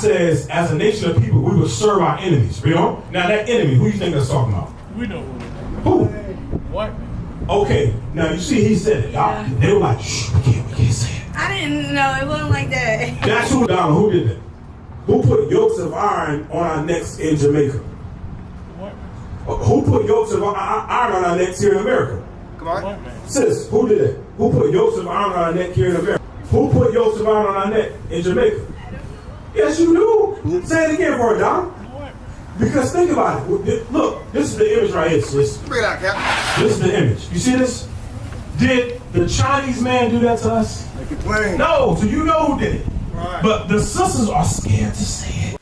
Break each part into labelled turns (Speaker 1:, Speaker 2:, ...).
Speaker 1: says, as a nation of people, we will serve our enemies. You know? Now that enemy, who you think that's talking about?
Speaker 2: We know
Speaker 1: who.
Speaker 2: What?
Speaker 1: Okay, now you see he said it. Yeah. They were like, shh, we can't say it.
Speaker 3: I didn't know, it wasn't like that.
Speaker 1: That's who, Donna, who did that? Who put yokes of iron on our necks in Jamaica?
Speaker 2: What?
Speaker 1: Who put yokes of iron on our necks here in America?
Speaker 4: Come on.
Speaker 1: Sis, who did that? Who put yokes of iron on our neck here in America? Who put yokes of iron on our neck in Jamaica? Yes, you do. Say it again for it, Don. Because think about it. Look, this is the image right here, sis.
Speaker 4: Bring it out, Cap.
Speaker 1: This is the image. You see this? Did the Chinese man do that to us?
Speaker 4: Make it plain.
Speaker 1: No, so you know who did it.
Speaker 4: Right.
Speaker 1: But the sisters are scared to say it.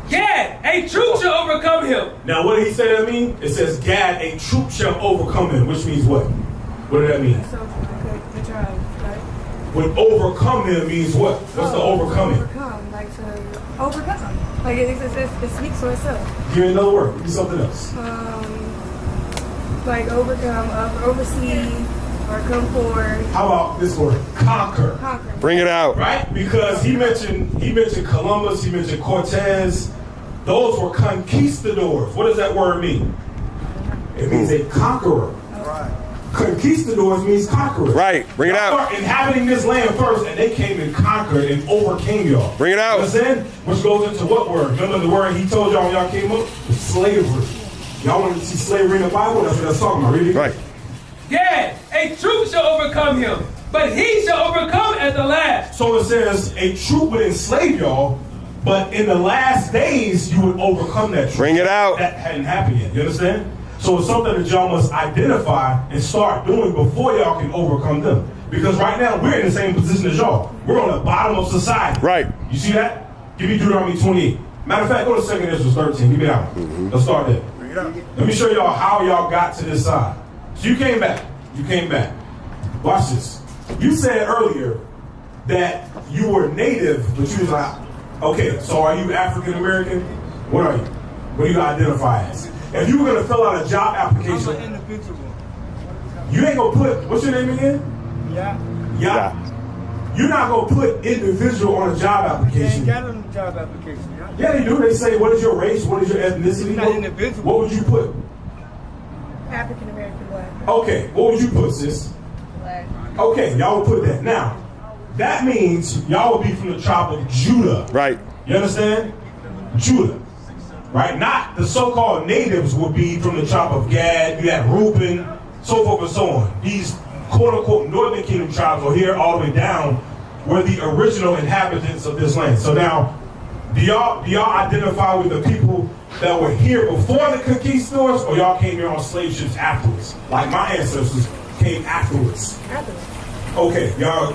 Speaker 5: Gad, a troop shall overcome him.
Speaker 1: Now, what did he say that mean? It says, Gad, a troop shall overcome him, which means what? What did that mean?
Speaker 3: So, the tribe, right?
Speaker 1: When overcome him means what? What's the overcoming?
Speaker 3: Overcome, like to overcome. Like it speaks for itself.
Speaker 1: Give me another word. Give me something else.
Speaker 3: Like overcome, oversee, or come forward.
Speaker 1: How about this word? Conquer.
Speaker 3: Conquer.
Speaker 6: Bring it out.
Speaker 1: Right? Because he mentioned Columbus, he mentioned Cortez. Those were conquistadors. What does that word mean? It means a conqueror.
Speaker 4: Right.
Speaker 1: Conquistadors means conquerors.
Speaker 6: Right. Bring it out.
Speaker 1: Start inhabiting this land first, and they came and conquered and overcame y'all.
Speaker 6: Bring it out.
Speaker 1: Understand? Which goes into what word? Remember the word he told y'all when y'all came up? Slavery. Y'all want to see slavery in the Bible? That's what that's talking about. Read it.
Speaker 6: Right.
Speaker 5: Gad, a troop shall overcome him, but he shall overcome at the last.
Speaker 1: So it says a troop would enslave y'all, but in the last days you would overcome that troop.
Speaker 6: Bring it out.
Speaker 1: That hadn't happened yet. You understand? So it's something that y'all must identify and start doing before y'all can overcome them. Because right now we're in the same position as y'all. We're on the bottom of society.
Speaker 6: Right.
Speaker 1: You see that? Give me Deuteronomy 28. Matter of fact, go to 2 Ezra 13. Give me that one. Let's start there.
Speaker 4: Bring it out.
Speaker 1: Let me show y'all how y'all got to this side. So you came back. You came back. Watch this. You said earlier that you were native, but you was like, okay, so are you African American? What are you? What do you identify as? If you were going to fill out a job application,
Speaker 4: I'm an individual.
Speaker 1: you ain't going to put, what's your name again?
Speaker 4: Yeah.
Speaker 1: You're not going to put individual on a job
Speaker 4: They
Speaker 1: application.
Speaker 4: ain't got it on the job application. Yeah.
Speaker 1: Yeah, they do. They say, what is your race? What is your ethnicity?
Speaker 4: Not individual.
Speaker 1: What would you put?
Speaker 3: African American black.
Speaker 1: Okay, what would you put, sis?
Speaker 3: Black.
Speaker 1: Okay, y'all will put that. Now, that means y'all will be from the tribe of Judah.
Speaker 6: Right.
Speaker 1: You understand? Judah. Right? Not the so-called natives would be from the tribe of Gad, you had Reuben, so forth and so on. These quote-unquote Northern Kingdom tribes are here all the way down were the original inhabitants of this land. So now, do y'all identify with the people that were here before the conquistadors, or y'all came here on slave ships afterwards? Like my ancestors came afterwards. Okay, y'all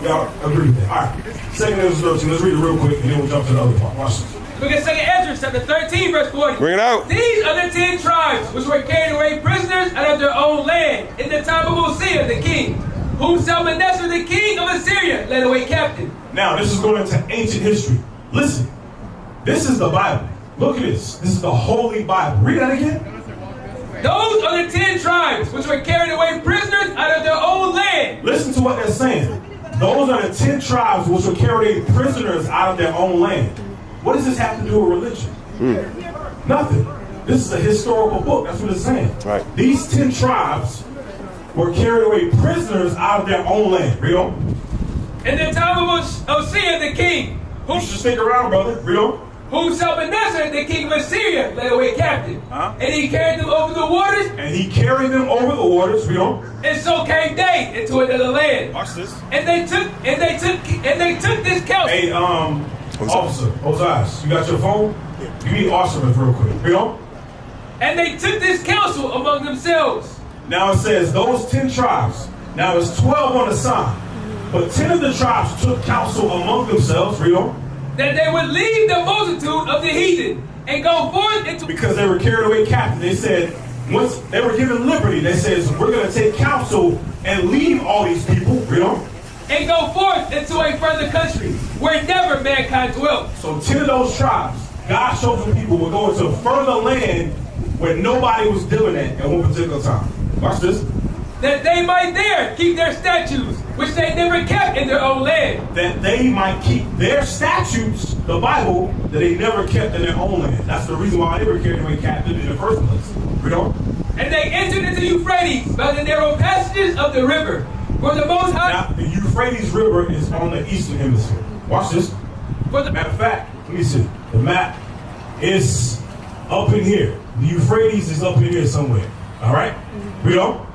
Speaker 1: agree with that. All right, 2 Ezra 13, let's read it real quick, and then we'll jump to the other part. Watch this.
Speaker 5: Look at 2 Ezra chapter 13, verse 40.
Speaker 6: Bring it out.
Speaker 5: These are the 10 tribes which were carried away prisoners out of their own land in the time of Josiah the king, whom Shalmaneser the king of Assyria led away captive.
Speaker 1: Now, this is going into ancient history. Listen, this is the Bible. Look at this. This is the Holy Bible. Read that again.
Speaker 5: Those are the 10 tribes which were carried away prisoners out of their own land.
Speaker 1: Listen to what they're saying. Those are the 10 tribes which were carried prisoners out of their own land. What does this have to do with religion? Nothing. This is a historical book. That's what it's saying.
Speaker 6: Right.
Speaker 1: These 10 tribes were carried away prisoners out of their own land. Read on.
Speaker 5: In the time of Josiah the king,
Speaker 1: You should stick around, brother. Read on.
Speaker 5: whom Shalmaneser the king of Assyria led away captive. And he carried them over the waters.
Speaker 1: And he carried them over the waters. Read on.
Speaker 5: And so came they into another land.
Speaker 1: Watch this.
Speaker 5: And they took this counsel.
Speaker 1: Hey, officer, Josiah, you got your phone? Give me Arsenal real quick. Read on.
Speaker 5: And they took this counsel among themselves.
Speaker 1: Now it says those 10 tribes. Now it's 12 on the sign. But 10 of the tribes took counsel among themselves, read on,
Speaker 5: that they would leave the multitude of the heathen and go forth into...
Speaker 1: because they were carried away captive. They said, once they were given liberty, they said, we're going to take counsel and leave all these people, read on,
Speaker 5: and go forth into a further country where never mankind dwelt.
Speaker 1: So 10 of those tribes, God's chosen people, will go into a further land where nobody was living at one particular time. Watch this.
Speaker 5: That they might there keep their statutes, which they never kept in their own land.
Speaker 1: That they might keep their statutes, the Bible, that they never kept in their own land. That's the reason why they were carried away captive in the first place. Read on.
Speaker 5: And they entered into Euphrates by the narrow passages of the river, where the Most High...
Speaker 1: Now, the Euphrates River is on the eastern hemisphere. Watch this. Matter of fact, let me see. The map is up in here. The Euphrates is up in here somewhere. All right? Read on.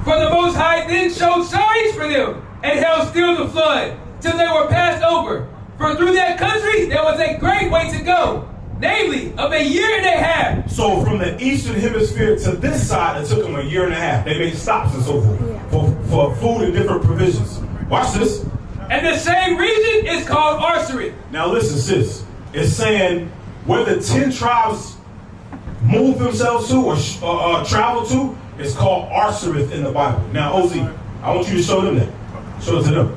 Speaker 5: For the Most High then showed signs for them, and held still the flood, till they were passed over. For through that country there was a great way to go, namely, of a year and a half.
Speaker 1: So from the eastern hemisphere to this side, it took them a year and a half. They made stops and so forth for food and different provisions. Watch this.
Speaker 5: And the same region is called Arsarit.
Speaker 1: Now listen, sis. It's saying where the 10 tribes moved themselves to or traveled to, it's called Arsarit in the Bible. Now, OZ, I want you to show them that. Show it to them.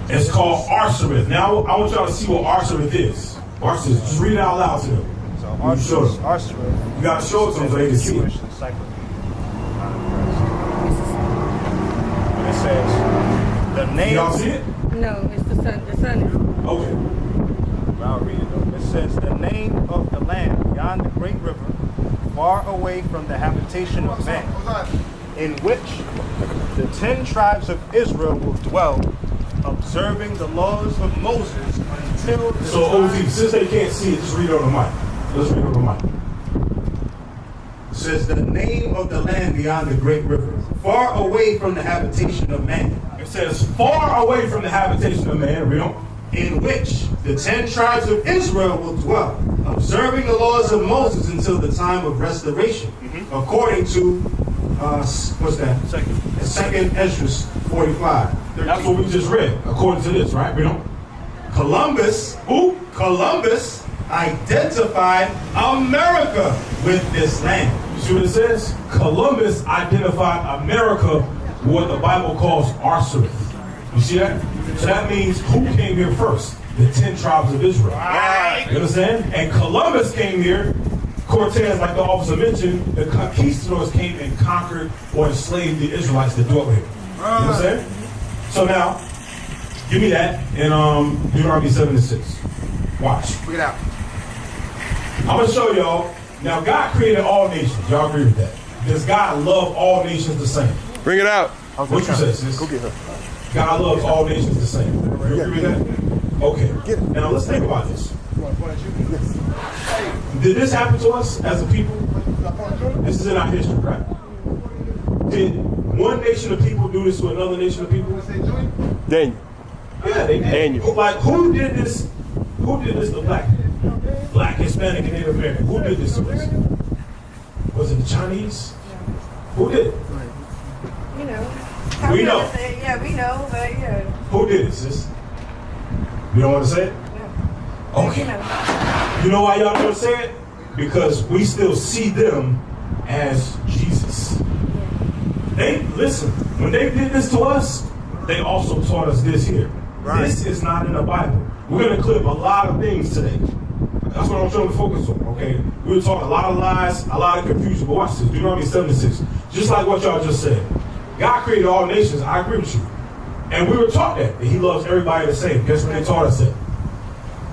Speaker 1: It's called Arsarit. Now, I want y'all to see what Arsarit is. Watch this. Just read it out loud to them.
Speaker 4: So
Speaker 1: Arsarit. You got to show it to them so they can see it.
Speaker 4: It says, the name...
Speaker 1: Y'all see it?
Speaker 3: No, it's the sun. The sun is.
Speaker 1: Okay.
Speaker 4: I'll read it though. It says, the name of the land beyond the great river, far away from the habitation of man, in which the 10 tribes of Israel will dwell, observing the laws of Moses until the
Speaker 1: So, OZ, since they can't see it, just read it on the mic. Let's read it on the mic. It says, the name of the land beyond the great river, far away from the habitation of man. It says, far away from the habitation of man, read on. In which the 10 tribes of Israel will dwell, observing the laws of Moses until the time of restoration, according to, what's that? Second Ezra 45. That's what we just read, according to this, right? Columbus identified America with this land. You see what it says? Columbus identified America with what the Bible calls Arsarit. You see that? So that means who came here first? The 10 tribes of Israel. Right. You understand? And Columbus came here. Cortez, like the officer mentioned, the conquistadors came and conquered or enslaved the Israelites that dwelt here. You understand? So now, give me that in Deuteronomy 7:6. Watch.
Speaker 4: Bring it out.
Speaker 1: I'm going to show y'all. Now, God created all nations. Y'all agree with that? Does God love all nations the same?
Speaker 6: Bring it out.
Speaker 1: What you say, sis?
Speaker 4: Go get her.
Speaker 1: God loves all nations the same. You agree with that? Okay. Now let's think about this. Did this happen to us as a people? This is in our history, right? Did one nation of people do this to another nation of people?
Speaker 6: Daniel.
Speaker 1: Yeah, they did.
Speaker 6: Daniel.
Speaker 1: Like, who did this? Who did this to black, Hispanic, and Native American? Who did this to us? Was it the Chinese? Who did it?
Speaker 3: You know.
Speaker 1: We know.
Speaker 3: Yeah, we know, but yeah.
Speaker 1: Who did it, sis? You don't want to say it?
Speaker 3: Yeah.
Speaker 1: Okay.
Speaker 3: You know.
Speaker 1: You know why y'all don't say it? Because we still see them as Jesus. They listen, when they did this to us, they also taught us this here. Right. This is not in the Bible. We're going to clip a lot of things today. That's what I'm trying to focus on, okay? We're talking a lot of lies, a lot of confusion, but watch this. Deuteronomy 7:6. Just like what y'all just said. God created all nations, I agree with you. And we were taught that he loves everybody the same. Guess what they taught us that?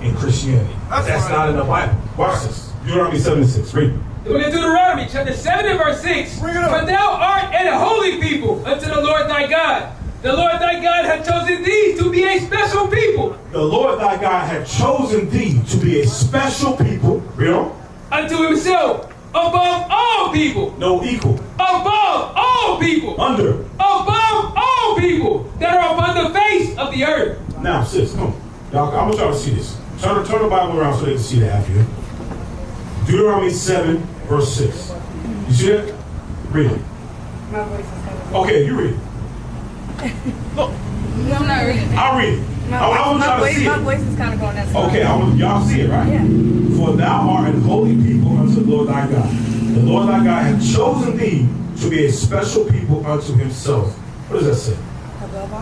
Speaker 1: In Christianity. That's not in the Bible. Watch this. Deuteronomy 7:6. Read.
Speaker 5: Look at Deuteronomy chapter 7 and verse 6. For thou art an holy people unto the Lord thy God. The Lord thy God hath chosen thee to be a special people.
Speaker 1: The Lord thy God hath chosen thee to be a special people. Read on.
Speaker 5: Unto himself, above all people.
Speaker 1: No equal.
Speaker 5: Above all people.
Speaker 1: Under.
Speaker 5: Above all people that are upon the face of the earth.
Speaker 1: Now, sis, come on. Y'all, I want y'all to see this. Turn the Bible around so they can see that after you. Deuteronomy 7, verse 6. You see that? Read it.
Speaker 3: My voice is kind of.
Speaker 1: Okay, you read it.
Speaker 3: No, I'm not reading it.
Speaker 1: I'll read it. I want y'all to see
Speaker 3: My
Speaker 1: it.
Speaker 3: voice is kind of going that side.
Speaker 1: Okay, y'all see it, right?
Speaker 3: Yeah.
Speaker 1: For thou art an holy people unto the Lord thy God. The Lord thy God hath chosen thee to be a special people unto himself. What does that say?
Speaker 3: Above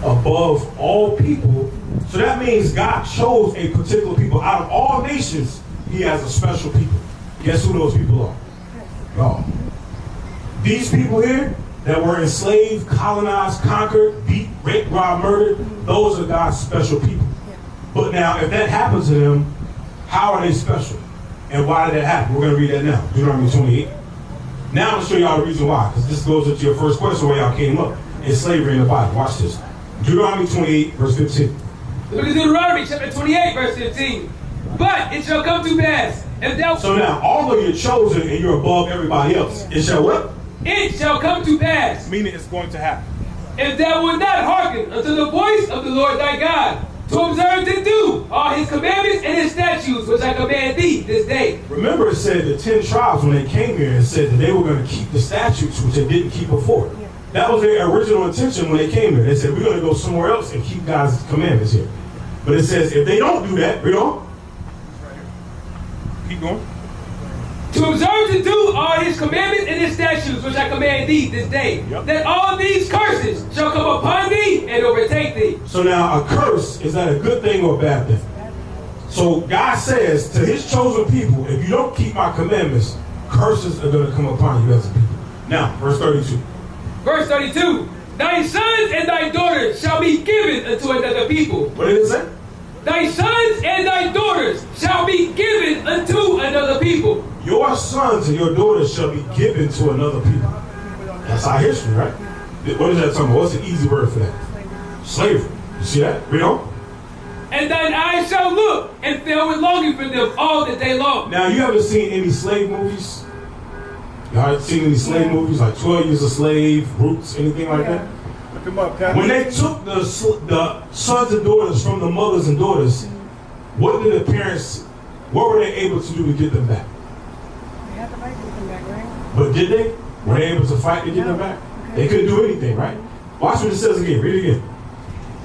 Speaker 3: all.
Speaker 1: Above all people. So that means God chose a particular people. Out of all nations, he has a special people. Guess who those people are? God. These people here that were enslaved, colonized, conquered, beat, raped, robbed, murdered, those are God's special people. But now, if that happens to them, how are they special? And why did that happen? We're going to read that now. Deuteronomy 28. Now I'm going to show y'all the reason why, because this goes into your first question where y'all came up. Is slavery in the Bible? Watch this. Deuteronomy 28, verse 15.
Speaker 5: Look at Deuteronomy chapter 28, verse 15. But it shall come to pass, if thou...
Speaker 1: So now, although you're chosen and you're above everybody else, it shall what?
Speaker 5: It shall come to pass,
Speaker 1: Meaning it's going to happen.
Speaker 5: if thou wilt not hearken unto the voice of the Lord thy God, to observe to do all his commandments and his statutes, which I command thee this day.
Speaker 1: Remember, it said the 10 tribes, when they came here, it said that they were going to keep the statutes, which they didn't keep before. That was their original intention when they came here. They said, we're going to go somewhere else and keep God's commandments here. But it says, if they don't do that, read on. Keep going.
Speaker 5: To observe to do all his commandments and his statutes, which I command thee this day, that all these curses shall come upon thee and overtake thee.
Speaker 1: So now, a curse, is that a good thing or a bad thing? So God says to his chosen people, if you don't keep my commandments, curses are going to come upon you as a people. Now, verse 32.
Speaker 5: Verse 32. Thy sons and thy daughters shall be given unto another people.
Speaker 1: What did it say?
Speaker 5: Thy sons and thy daughters shall be given unto another people.
Speaker 1: Your sons and your daughters shall be given to another people. That's our history, right? What is that talking about? What's the easy word for that? Slavery. You see that? Read on.
Speaker 5: And thine eyes shall look and fill with longing for them all the day long.
Speaker 1: Now, you ever seen any slave movies? Y'all seen any slave movies like 12 Years a Slave, Roots, anything like that?
Speaker 4: Look him up, Captain.
Speaker 1: When they took the sons and daughters from the mothers and daughters, what did the parents, what were they able to do to get them back?
Speaker 3: They had to fight to get them back, right?
Speaker 1: But did they? Were they able to fight to get them back? They couldn't do anything, right? Watch what it says again. Read it again.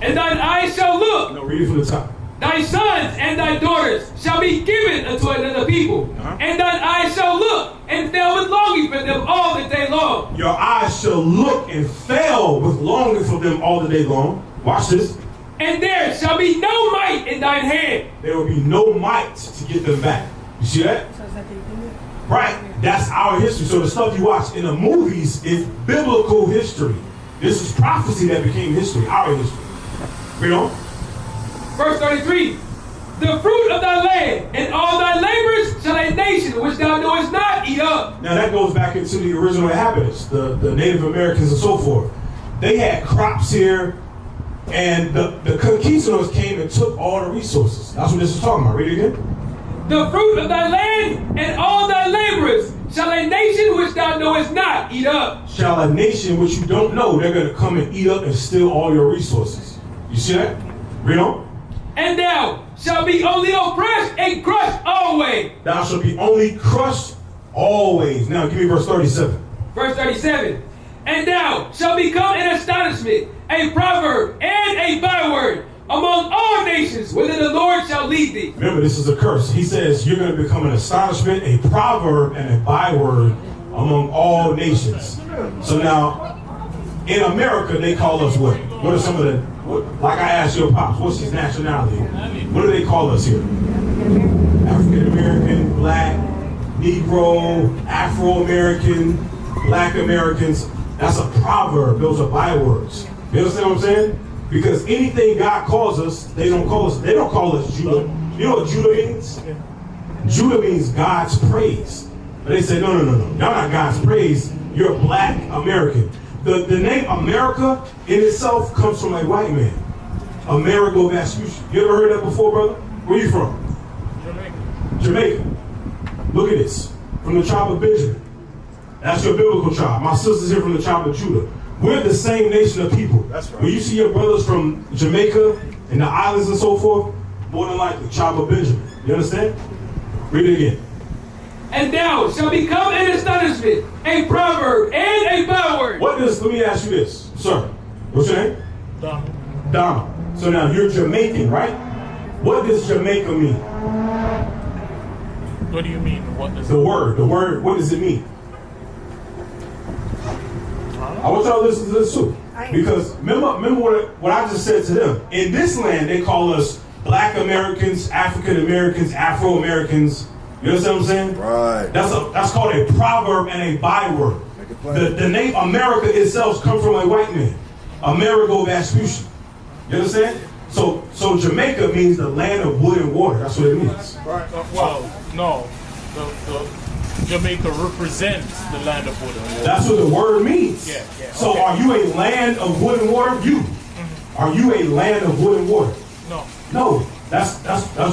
Speaker 5: And thine eyes shall look.
Speaker 1: No, read it from the top.
Speaker 5: Thy sons and thy daughters shall be given unto another people. And thine eyes shall look and fill with longing for them all the day long.
Speaker 1: Your eyes shall look and fail with longing for them all the day long. Watch this.
Speaker 5: And there shall be no might in thine hand.
Speaker 1: There will be no might to get them back. You see that?
Speaker 3: So is that the end?
Speaker 1: Right. That's our history. So the stuff you watch in the movies is biblical history. This is prophecy that became history, our history. Read on.
Speaker 5: Verse 33. The fruit of thy land and all thy labors shall a nation which thou knowest not eat up.
Speaker 1: Now that goes back into the original inhabitants, the Native Americans and so forth. They had crops here, and the conquistadors came and took all the resources. That's what this is talking about. Read it again.
Speaker 5: The fruit of thy land and all thy laborers shall a nation which thou knowest not eat up.
Speaker 1: Shall a nation which you don't know, they're going to come and eat up and steal all your resources. You see that? Read on.
Speaker 5: And thou shalt be only oppressed and crushed always.
Speaker 1: Thou shalt be only crushed always. Now give me verse 37.
Speaker 5: Verse 37. And thou shalt become an astonishment, a proverb, and a byword among all nations, whither the Lord shall lead thee.
Speaker 1: Remember, this is a curse. He says you're going to become an astonishment, a proverb, and a byword among all nations. So now, in America, they call us what? What are some of the, like I asked your pops, what's his nationality? What do they call us here? African American, Black, Negro, Afro-American, Black Americans. That's a proverb. Those are bywords. You understand what I'm saying? Because anything God calls us, they don't call us Judah. You know what Judah means? Judah means God's praise. But they say, no. Y'all not God's praise. You're Black American. The name America in itself comes from a white man. Amerigo Vespucci. You ever heard that before, brother? Where you from? Jamaica. Look at this. From the tribe of Benjamin. That's your biblical tribe. My sister's here from the tribe of Judah. We're the same nation of people.
Speaker 4: That's right.
Speaker 1: When you see your brothers from Jamaica and the islands and so forth, more than likely, tribe of Benjamin. You understand? Read it again.
Speaker 5: And thou shalt become an astonishment, a proverb, and a byword.
Speaker 1: Let me ask you this, sir. What's your name?
Speaker 2: Donald.
Speaker 1: Donald. So now you're Jamaican, right? What does Jamaica mean?
Speaker 2: What do you mean? What does
Speaker 1: The word, what does it mean? I want y'all to listen to this too. Because remember what I just said to them. In this land, they call us Black Americans, African Americans, Afro Americans. You understand what I'm saying?
Speaker 6: Right.
Speaker 1: That's called a proverb and a byword. The name America itself comes from a white man. Amerigo Vespucci. You understand? So Jamaica means the land of wood and water. That's what it means.
Speaker 2: Right. Well, no. The Jamaica represents the land of wood and water.
Speaker 1: That's what the word means.
Speaker 2: Yeah.
Speaker 1: So
Speaker 2: Okay.
Speaker 1: are you a land of wood and water? Are you a land of wood and water?
Speaker 2: No.
Speaker 1: No. That's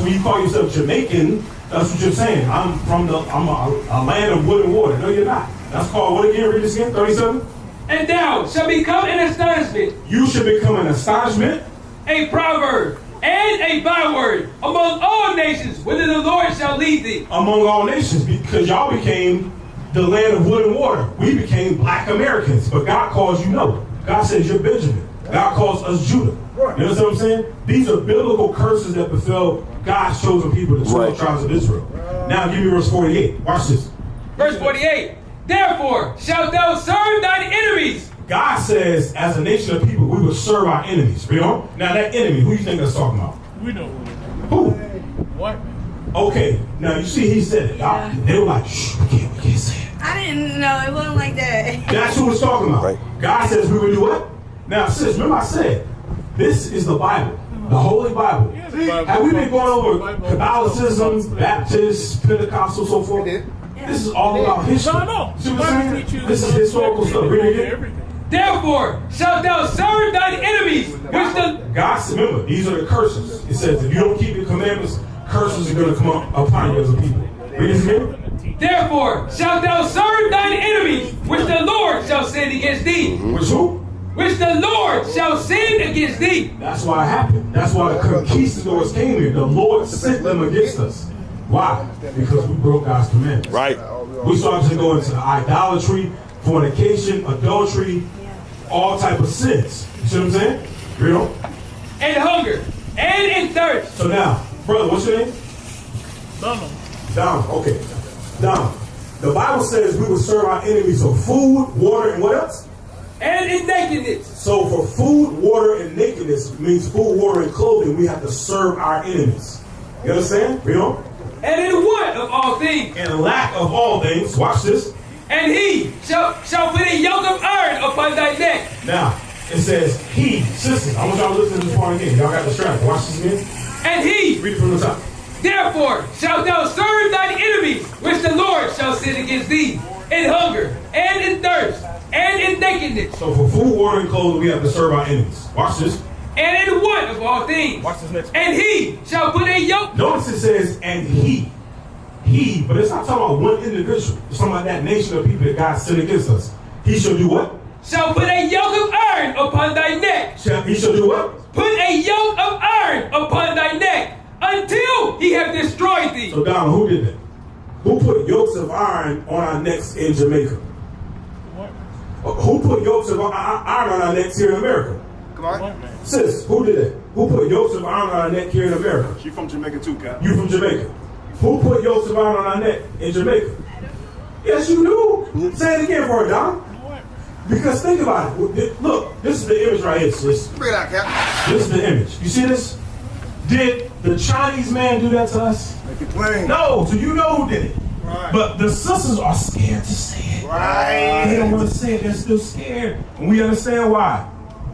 Speaker 1: when you call yourself Jamaican. That's what you're saying. I'm a land of wood and water. No, you're not. That's called what again? Read this again. 37.
Speaker 5: And thou shalt become an astonishment,
Speaker 1: You should become an astonishment.
Speaker 5: a proverb, and a byword among all nations, whither the Lord shall lead thee.
Speaker 1: Among all nations, because y'all became the land of wood and water. We became Black Americans, but God calls you no. God says you're Benjamin. God calls us Judah. You understand what I'm saying? These are biblical curses that befell God's chosen people, the 12 tribes of Israel. Now give me verse 48. Watch this.
Speaker 5: Verse 48. Therefore shalt thou serve thine enemies.
Speaker 1: God says, as a nation of people, we will serve our enemies. You know? Now that enemy, who you think that's talking about?
Speaker 2: We know who.
Speaker 1: Who?
Speaker 2: What?
Speaker 1: Okay. Now you see, he said it.
Speaker 3: Yeah.
Speaker 1: They were like, shh, we can't say it.
Speaker 3: I didn't know. It wasn't like that.
Speaker 1: That's who it's talking about.
Speaker 6: Right.
Speaker 1: God says we will do what? Now, sis, remember I said, this is the Bible, the Holy Bible.
Speaker 2: Yeah, the Bible.
Speaker 1: Have we been going over
Speaker 2: Bible.
Speaker 1: Catholicism, Baptists, Pentecostal, so forth? This is all about history.
Speaker 2: No.
Speaker 1: See what I'm saying? This is historical stuff. Read it again.
Speaker 2: Everything.
Speaker 5: Therefore shalt thou serve thine enemies, which the
Speaker 1: God said, remember, these are the curses. It says, if you don't keep the commandments, curses are going to come up upon you as a people. Read this again.
Speaker 5: Therefore shalt thou serve thine enemies, which the Lord shall send against thee.
Speaker 1: Which who?
Speaker 5: Which the Lord shall send against thee.
Speaker 1: That's why it happened. That's why the conquistadors came here. The Lord sent them against us. Why? Because we broke God's commandments.
Speaker 6: Right.
Speaker 1: We started to go into idolatry, fornication, adultery, all type of sins. You see what I'm saying? You know?
Speaker 5: And hunger, and in thirst.
Speaker 1: So now, brother, what's your name?
Speaker 2: Donald.
Speaker 1: Donald. Okay. Donald. The Bible says we will serve our enemies for food, water, and what else?
Speaker 5: And in nakedness.
Speaker 1: So for food, water, and nakedness means food, water, and clothing, we have to serve our enemies. You understand? You know?
Speaker 5: And in want of all things.
Speaker 1: And lack of all things. Watch this.
Speaker 5: And he shall put a yoke of iron upon thy neck.
Speaker 1: Now, it says he. Sisters, I want y'all to listen to this part again. Y'all got distracted. Watch this again.
Speaker 5: And he,
Speaker 1: Read it from the top.
Speaker 5: therefore, shalt thou serve thine enemies, which the Lord shall send against thee, in hunger, and in thirst, and in nakedness.
Speaker 1: So for food, water, and clothing, we have to serve our enemies. Watch this.
Speaker 5: And in want of all things.
Speaker 1: Watch this next one.
Speaker 5: And he shall put a yoke.
Speaker 1: Notice it says, and he. He, but it's not talking about one individual. It's talking about that nation of people that God sent against us. He shall do what?
Speaker 5: Shall put a yoke of iron upon thy neck.
Speaker 1: He shall do what?
Speaker 5: Put a yoke of iron upon thy neck, until he have destroyed thee.
Speaker 1: So Donald, who did that? Who put yokes of iron on our necks in Jamaica?
Speaker 2: What?
Speaker 1: Who put yokes of iron on our necks here in America?
Speaker 6: Come on.
Speaker 2: What, man?
Speaker 1: Sis, who did that? Who put yokes of iron on our neck here in America?
Speaker 6: She from Jamaica too, Cap.
Speaker 1: You from Jamaica. Who put yokes of iron on our neck in Jamaica? Yes, you do. Say it again for her, Don.
Speaker 2: What?
Speaker 1: Because think about it. Look, this is the image right here, sis.
Speaker 6: Bring it out, Cap.
Speaker 1: This is the image. You see this? Did the Chinese man do that to us?
Speaker 6: Make it plain.
Speaker 1: No, so you know who did it.
Speaker 6: Right.
Speaker 1: But the sisters are scared to say it.
Speaker 6: Right.
Speaker 1: They don't want to say it. They're still scared. And we understand why.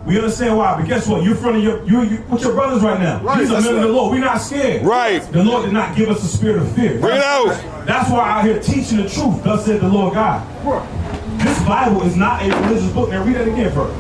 Speaker 1: We understand why. But guess what? You're in front of you with your brothers right now.
Speaker 6: Right,
Speaker 1: These are
Speaker 6: that's
Speaker 1: men of the
Speaker 6: right.
Speaker 1: Lord. We're not scared.
Speaker 6: Right.
Speaker 1: The Lord did not give us a spirit of fear.
Speaker 6: Bring it out.
Speaker 1: That's why I'm out here teaching the truth. Thus said the Lord God. This Bible is not a religious book. Now read that again first.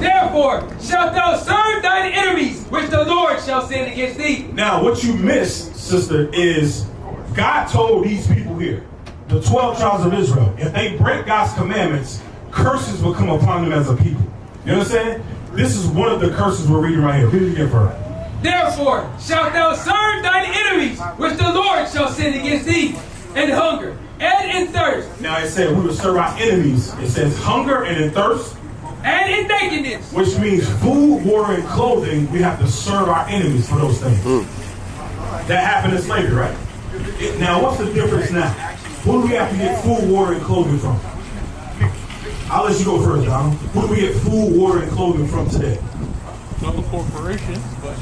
Speaker 5: Therefore shalt thou serve thine enemies, which the Lord shall send against thee.
Speaker 1: Now, what you miss, sister, is God told these people here, the 12 tribes of Israel, if they break God's commandments, curses will come upon them as a people. You understand? This is one of the curses we're reading right here. Read it again for her.
Speaker 5: Therefore shalt thou serve thine enemies, which the Lord shall send against thee, and hunger, and in thirst,
Speaker 1: Now it said we would serve our enemies. It says hunger and in thirst,
Speaker 5: and in nakedness.
Speaker 1: which means food, water, and clothing. We have to serve our enemies for those things. That happened in slavery, right? Now, what's the difference now? Who do we have to get food, water, and clothing from? I'll let you go first, Donald. Who do we get food, water, and clothing from today?
Speaker 2: Not the corporations, but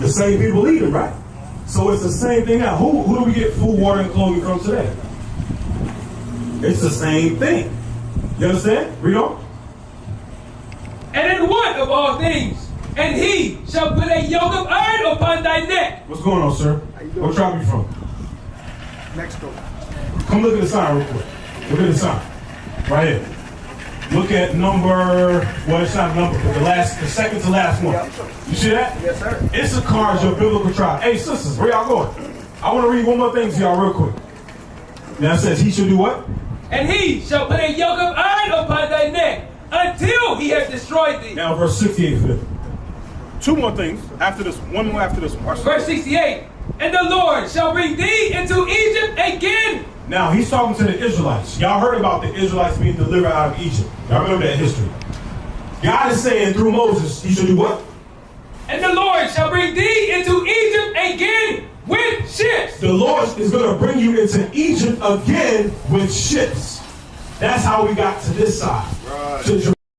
Speaker 1: The same people eating, right? So it's the same thing now. Who do we get food, water, and clothing from today? It's the same thing. You understand? Read on.
Speaker 5: And in want of all things, and he shall put a yoke of iron upon thy neck.
Speaker 1: What's going on, sir? What tribe you from?
Speaker 6: Mexico.
Speaker 1: Come look at the sign real quick. Look at the sign. Right here. Look at number, well, it's not number, but the second to last one. You see that?
Speaker 6: Yes, sir.
Speaker 1: Issachar is your biblical tribe. Hey, sisters, where y'all going? I want to read one more thing to y'all real quick. Now it says he should do what?
Speaker 5: And he shall put a yoke of iron upon thy neck until he has destroyed thee.
Speaker 1: Now verse 68 for them. Two more things after this, one more after this one.
Speaker 5: Verse 68. And the Lord shall bring thee into Egypt again.
Speaker 1: Now he's talking to the Israelites. Y'all heard about the Israelites being delivered out of Egypt. Y'all remember that history. God is saying through Moses, he should do what?
Speaker 5: And the Lord shall bring thee into Egypt again with ships.
Speaker 1: The Lord is going to bring you into Egypt again with ships. That's how we got to this side.
Speaker 6: Right.
Speaker 1: To